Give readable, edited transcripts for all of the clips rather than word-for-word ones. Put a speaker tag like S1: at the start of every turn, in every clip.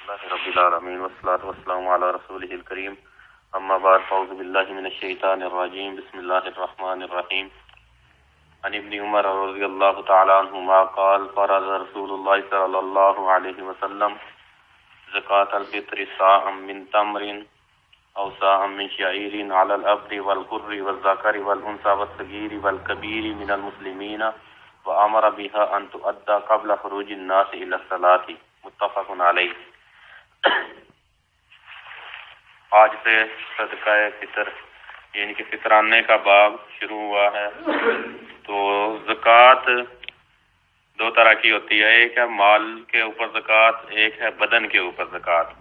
S1: اللہ رب العالمین والصلاة والسلام علی رسولہ الکریم اما بعد فاعوذ باللہ من الشیطان الرجیم بسم اللہ الرحمن الرحیم عن ابن عمر رضی اللہ تعالی عنہما قال فرض رسول اللہ صلی اللہ علیہ وسلم زکاة الفطر صاعا من تمر او صاعا من شعیر علی العبد والحر والذکر والانثى والصغیر والکبیر من المسلمین وامر بها ان تؤدى قبل خروج الناس الى الصلاة متفق علیہ۔ آج سے صدقہ فطر یعنی کہ فطرانے کا باب شروع ہوا ہے۔ تو زکوٰۃ دو طرح کی ہوتی ہے، ایک ہے مال کے اوپر زکوٰۃ، ایک ہے بدن کے اوپر زکوٰۃ۔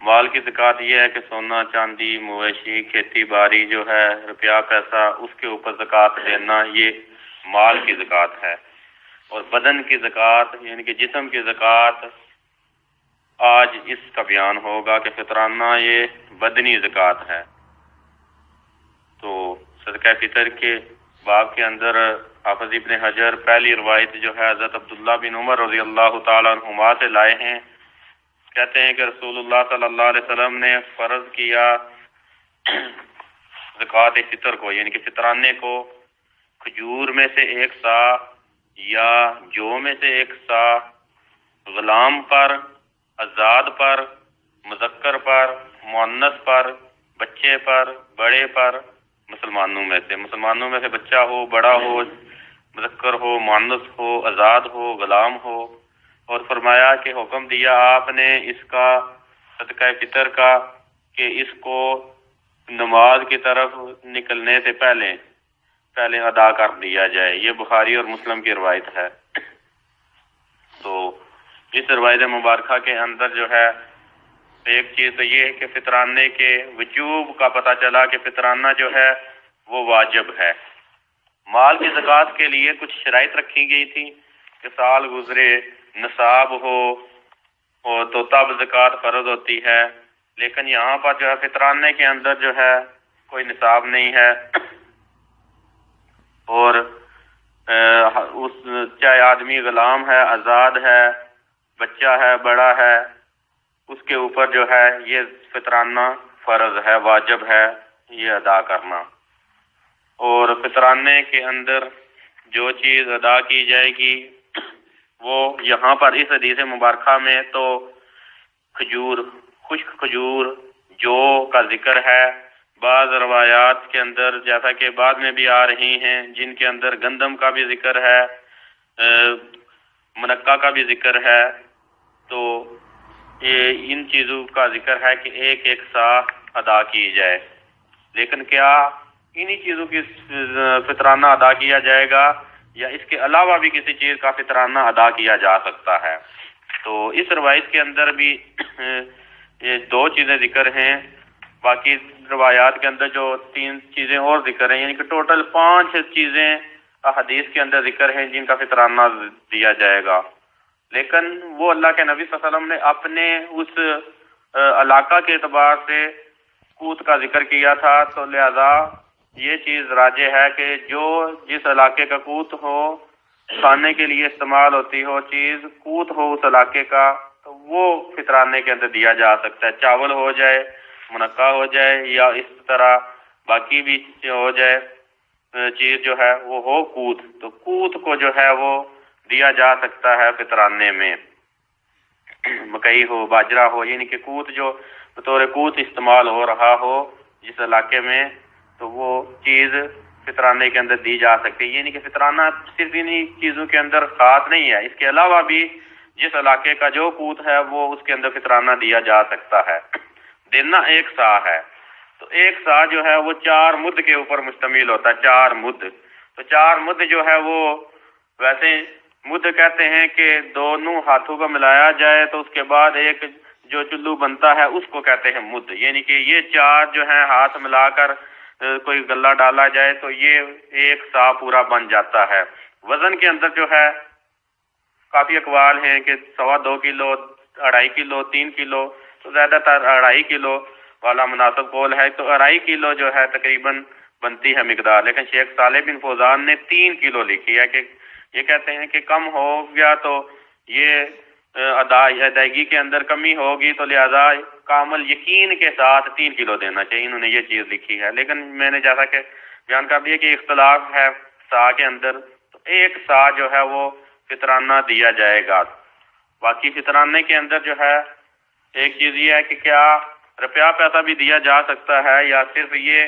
S1: مال کی زکوٰۃ یہ ہے کہ سونا چاندی مویشی کھیتی باڑی جو ہے روپیہ پیسہ اس کے اوپر زکوٰۃ دینا، یہ مال کی زکوٰۃ ہے۔ اور بدن کی زکوٰۃ یعنی کہ جسم کی زکوٰۃ آج اس کا بیان ہوگا کہ فطرانہ یہ بدنی زکوٰۃ ہے۔ تو صدقہ فطر کے باب کے اندر حافظ ابن حجر پہلی روایت جو ہے حضرت عبداللہ بن عمر رضی اللہ تعالیٰ عنہما سے لائے ہیں۔ کہتے ہیں کہ رسول اللہ صلی اللہ علیہ وسلم نے فرض کیا زکوٰۃ فطر کو یعنی کہ فطرانے کو کھجور میں سے 1 سا یا جو میں سے 1 سا غلام پر، آزاد پر، مذکر پر، مؤنث پر، بچے پر، بڑے پر، مسلمانوں میں سے بچہ ہو، بڑا ہو، مذکر ہو، مؤنث ہو، آزاد ہو، غلام ہو۔ اور فرمایا کہ حکم دیا آپ نے اس کا صدقہ فطر کا کہ اس کو نماز کی طرف نکلنے سے پہلے ادا کر دیا جائے۔ یہ بخاری اور مسلم کی روایت ہے۔ تو اس روایت مبارکہ کے اندر جو ہے ایک چیز تو یہ ہے کہ فطرانے کے وجوب کا پتہ چلا کہ فطرانہ جو ہے وہ واجب ہے۔ مال کی زکوٰۃ کے لیے کچھ شرائط رکھی گئی تھی کہ سال گزرے، نصاب ہو تو تب زکوٰۃ فرض ہوتی ہے، لیکن یہاں پر جو ہے فطرانے کے اندر جو ہے کوئی نصاب نہیں ہے، اور چاہے آدمی غلام ہے، آزاد ہے، بچہ ہے، بڑا ہے، اس کے اوپر جو ہے یہ فطرانہ فرض ہے، واجب ہے یہ ادا کرنا۔ اور فطرانے کے اندر جو چیز ادا کی جائے گی وہ یہاں پر اس حدیث مبارکہ میں تو کھجور، خشک کھجور، جو کا ذکر ہے۔ بعض روایات کے اندر جیسا کہ بعد میں بھی آ رہی ہیں جن کے اندر گندم کا بھی ذکر ہے، منقع کا بھی ذکر ہے۔ تو یہ ان چیزوں کا ذکر ہے کہ 1 سا ادا کی جائے، لیکن کیا انہی چیزوں کی فطرانہ ادا کیا جائے گا یا اس کے علاوہ بھی کسی چیز کا فطرانہ ادا کیا جا سکتا ہے؟ تو اس روایت کے اندر بھی یہ 2 چیزیں ذکر ہیں، باقی روایات کے اندر جو 3 چیزیں اور ذکر ہیں، یعنی کہ ٹوٹل 5 چیزیں حدیث کے اندر ذکر ہیں جن کا فطرانہ دیا جائے گا۔ لیکن وہ اللہ کے نبی صلی اللہ علیہ وسلم نے اپنے اس علاقہ کے اعتبار سے قوت کا ذکر کیا تھا، تو لہذا یہ چیز راجح ہے کہ جو جس علاقے کا قوت ہو، کھانے کے لیے استعمال ہوتی ہو چیز، قوت ہو اس علاقے کا، تو وہ فطرانے کے اندر دیا جا سکتا ہے۔ چاول ہو جائے، منقع ہو جائے، یا اس طرح باقی بھی ہو جائے چیز جو ہے وہ ہو قوت، تو قوت کو جو ہے وہ دیا جا سکتا ہے فطرانے میں۔ مکئی ہو، باجرہ ہو، یعنی کہ قوت جو بطور قوت استعمال ہو رہا ہو جس علاقے میں، تو وہ چیز فطرانے کے اندر دی جا سکتی ہے۔ یعنی کہ فطرانہ صرف انہی چیزوں کے اندر خاص نہیں ہے، اس کے علاوہ بھی جس علاقے کا جو قوت ہے وہ اس کے اندر فطرانہ دیا جا سکتا ہے۔ دینا 1 سا ہے، تو 1 سا جو ہے وہ 4 مد کے اوپر مشتمل ہوتا ہے، 4 مد۔ تو 4 مد جو ہے وہ ویسے مد کہتے ہیں کہ دونوں ہاتھوں کو ملایا جائے تو اس کے بعد ایک جو چلو بنتا ہے اس کو کہتے ہیں مد، یعنی کہ یہ 4 جو ہیں ہاتھ ملا کر کوئی گلہ ڈالا جائے تو یہ 1 سا پورا بن جاتا ہے۔ وزن کے اندر جو ہے کافی اقوال ہیں کہ 2.25 کلو، 2.5 کلو، 3 کلو، تو زیادہ تر 2.5 کلو والا مناسب قول ہے۔ تو 2.5 کلو جو ہے تقریباً بنتی ہے مقدار، لیکن شیخ صالح بن فوزان نے 3 کلو لکھی ہے کہ یہ کہتے ہیں کہ کم ہو گیا تو یہ ادائیگی کے اندر کمی ہوگی تو لہذا کامل یقین کے ساتھ 3 کلو دینا چاہیے، انہوں نے یہ چیز لکھی ہے۔ لیکن میں نے جیسا کہ بیان کر دیا کہ اختلاف ہے سا کے اندر، تو 1 سا جو ہے وہ فطرانہ دیا جائے گا۔ باقی فطرانے کے اندر جو ہے ایک چیز یہ ہے کہ کیا روپیہ پیسہ بھی دیا جا سکتا ہے یا صرف یہ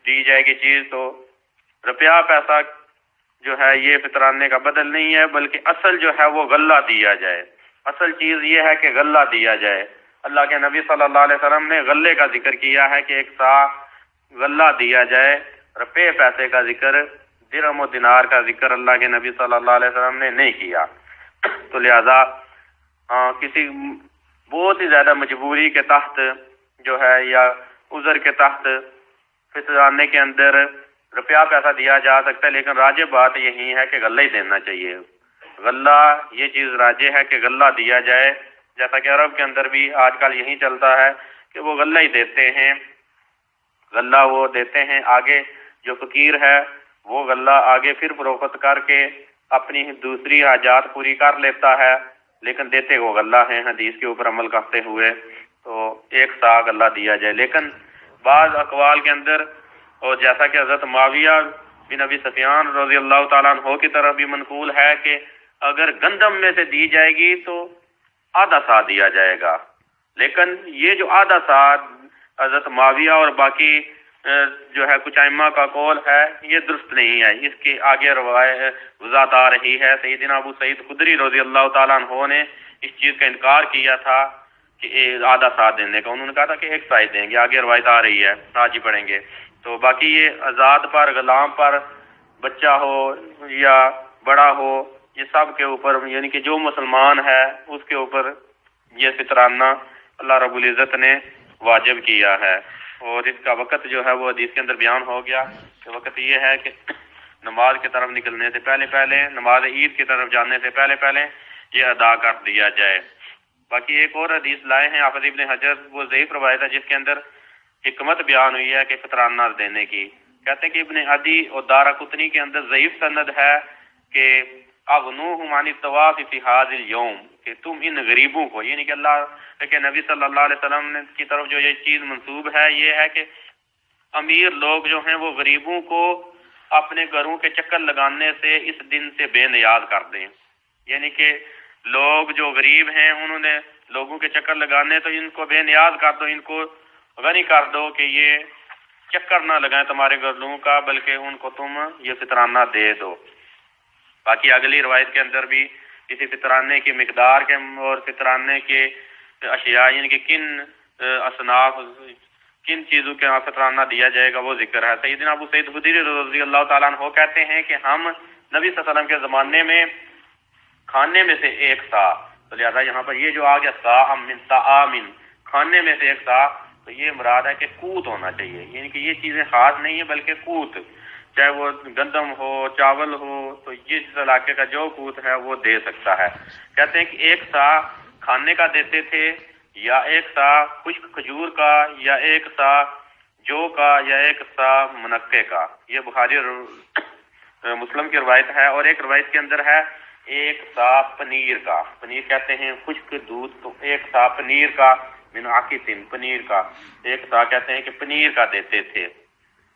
S1: دی جائے گی چیز، تو روپیہ پیسہ جو ہے یہ فطرانے کا بدل نہیں ہے، بلکہ اصل جو ہے وہ غلہ دیا جائے۔ اصل چیز یہ ہے کہ غلہ دیا جائے۔ اللہ کے نبی صلی اللہ علیہ وسلم نے غلے کا ذکر کیا ہے کہ 1 سا غلہ دیا جائے، روپے پیسے کا ذکر، درہم و دینار کا ذکر اللہ کے نبی صلی اللہ علیہ وسلم نے نہیں کیا۔ تو لہذا کسی بہت ہی زیادہ مجبوری کے تحت جو ہے یا عذر کے تحت فطرانے کے اندر روپیہ پیسہ دیا جا سکتا ہے، لیکن راجح بات یہی ہے کہ غلہ ہی دینا چاہیے۔ غلہ یہ چیز راجح ہے کہ غلہ دیا جائے، جیسا کہ عرب کے اندر بھی آج کل یہی چلتا ہے کہ وہ غلہ ہی دیتے ہیں، غلہ وہ دیتے ہیں، آگے جو فقیر ہے وہ غلہ آگے پھر فروخت کر کے اپنی دوسری حاجات پوری کر لیتا ہے، لیکن دیتے وہ غلہ ہیں حدیث کے اوپر عمل کرتے ہوئے۔ تو 1 سا غلہ دیا جائے۔ لیکن بعض اقوال کے اندر، اور جیسا کہ حضرت معاویہ بن ابی سفیان رضی اللہ تعالیٰ عنہ کی طرف بھی منقول ہے کہ اگر گندم میں سے دی جائے گی تو آدھا سا دیا جائے گا، لیکن یہ جو آدھا سا حضرت معاویہ اور باقی جو ہے کچھ ائمہ کا قول ہے یہ درست نہیں ہے۔ اس کے آگے وضاحت آ رہی ہے۔ سیدنا ابو سعید خدری رضی اللہ تعالیٰ عنہ نے اس چیز کا انکار کیا تھا کہ آدھا سا دینے کا، انہوں نے کہا تھا کہ 1 سا ہی دیں گے، آگے روایت آ رہی ہے، آج ہی پڑھیں گے۔ تو باقی یہ آزاد پر، غلام پر، بچہ ہو یا بڑا ہو، یہ سب کے اوپر، یعنی کہ جو مسلمان ہے اس کے اوپر یہ فطرانہ اللہ رب العزت نے واجب کیا ہے۔ اور اس کا وقت جو ہے وہ حدیث کے اندر بیان ہو گیا کہ وقت یہ ہے کہ نماز کی طرف نکلنے سے پہلے پہلے، نماز عید کی طرف جانے سے پہلے پہلے یہ ادا کر دیا جائے۔ باقی ایک اور حدیث لائے ہیں حافظ ابن حجر، وہ ضعیف روایت ہے جس کے اندر حکمت بیان ہوئی ہے کہ فطرانہ دینے کی۔ کہتے ہیں کہ ابن عدی اور دارقطنی کے اندر ضعیف سند ہے کہ اغنوہم عن الطواف فی ھذا اليوم، کہ تم ان غریبوں کو، یعنی کہ اللہ کے نبی صلی اللہ علیہ وسلم کی طرف جو یہ چیز منسوب ہے یہ ہے کہ امیر لوگ جو ہیں وہ غریبوں کو اپنے گھروں کے چکر لگانے سے اس دن سے بے نیاز کر دیں۔ یعنی کہ لوگ جو غریب ہیں انہوں نے لوگوں کے چکر لگانے، تو ان کو بے نیاز کر دو، ان کو غنی کر دو کہ یہ چکر نہ لگائیں تمہارے گھروں کا، بلکہ ان کو تم یہ فطرانہ دے دو۔ باقی اگلی روایت کے اندر بھی کسی فطرانے کی مقدار کے اور فطرانے کے اشیاء، یعنی کہ کن اصناف، کن چیزوں کے فطرانہ دیا جائے گا وہ ذکر ہے۔ سیدنا ابو سعید خدری رضی اللہ تعالیٰ عنہ کہتے ہیں کہ ہم نبی صلی اللہ علیہ وسلم کے زمانے میں کھانے میں سے 1 سا، تو لہٰذا یہاں پر یہ جو آ گیا سا من طعام، کھانے میں سے 1 سا، تو یہ مراد ہے کہ قوت ہونا چاہیے، یعنی کہ یہ چیزیں خاص نہیں ہیں بلکہ قوت، چاہے وہ گندم ہو، چاول ہو، تو جس علاقے کا جو قوت ہے وہ دے سکتا ہے۔ کہتے ہیں کہ 1 سا کھانے کا دیتے تھے، یا 1 سا خشک کھجور کا، یا 1 سا جو کا، یا 1 سا منقے کا۔ یہ بخاری اور مسلم کی روایت ہے۔ اور ایک روایت کے اندر ہے 1 سا پنیر کا، پنیر کہتے ہیں خشک دودھ، تو 1 سا پنیر کا، من عقیتن، پنیر کا 1 سا کہتے ہیں کہ پنیر کا دیتے تھے۔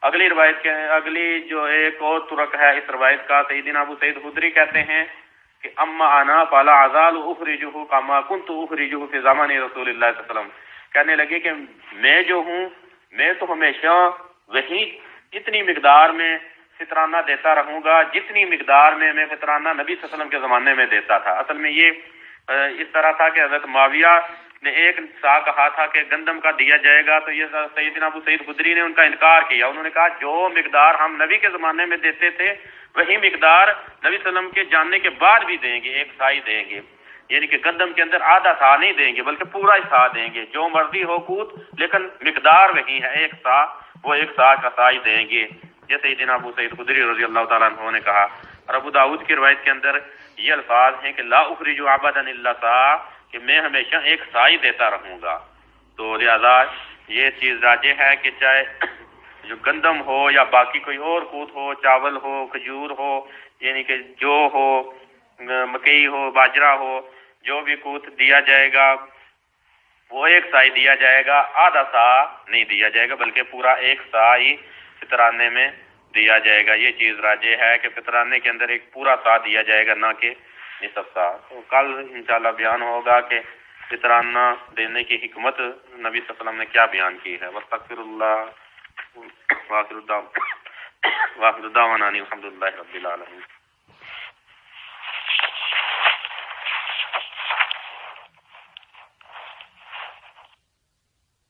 S1: اگلی روایت کے اگلی جو ایک اور ترک ہے اس روایت کا، سیدنا ابو سعید خدری کہتے ہیں کہ اما انا فلا ازال اخرجہ کما كنت اخرجہ فی زمان رسول اللہ صلی اللہ علیہ وسلم، کہنے لگے کہ میں جو ہوں، میں تو ہمیشہ وہی اتنی مقدار میں فطرانہ دیتا رہوں گا جتنی مقدار میں فطرانہ نبی صلی اللہ علیہ وسلم کے زمانے میں دیتا تھا۔ اصل میں یہ اس طرح تھا کہ حضرت معاویہ نے 1 سا کہا تھا کہ گندم کا دیا جائے گا، تو یہ سیدنا ابو سعید خدری نے ان کا انکار کیا۔ انہوں نے کہا جو مقدار ہم نبی کے زمانے میں دیتے تھے وہی مقدار نبی صلی اللہ علیہ وسلم کے جاننے کے بعد بھی دیں گے، 1 سا ہی دیں گے، یعنی کہ گندم کے اندر آدھا سا نہیں دیں گے بلکہ پورا ہی سا دیں گے، جو مرضی ہو قوت، لیکن مقدار وہی ہے 1 سا، وہ 1 سا کا سا ہی دیں گے، یہ سیدنا ابو سعید خدری رضی اللہ تعالیٰ عنہ نے کہا۔ اور ابو داؤد کی روایت کے اندر یہ الفاظ ہیں کہ لا اخرج عبدا الا سا، کہ میں ہمیشہ 1 سا ہی دیتا رہوں گا۔ تو لہذا یہ چیز راجح ہے کہ چاہے جو گندم ہو یا باقی کوئی اور قوت ہو، چاول ہو، کھجور ہو، یعنی کہ جو ہو، مکئی ہو، باجرہ ہو، جو بھی قوت دیا جائے گا وہ ایک سا ہی دیا جائے گا، آدھا سا نہیں دیا جائے گا، بلکہ پورا ایک سا ہی فطرانے میں دیا جائے گا۔ یہ چیز راجح ہے کہ فطرانے کے اندر ایک پورا سا دیا جائے گا، نہ کہ نصف سا۔ تو کل انشاءاللہ بیان ہوگا کہ فطرانہ دینے کی حکمت نبی صلی اللہ علیہ وسلم نے کیا بیان کی ہے۔ واستغفر اللہ، وآخر دعوانا الحمدللہ رب العالمین۔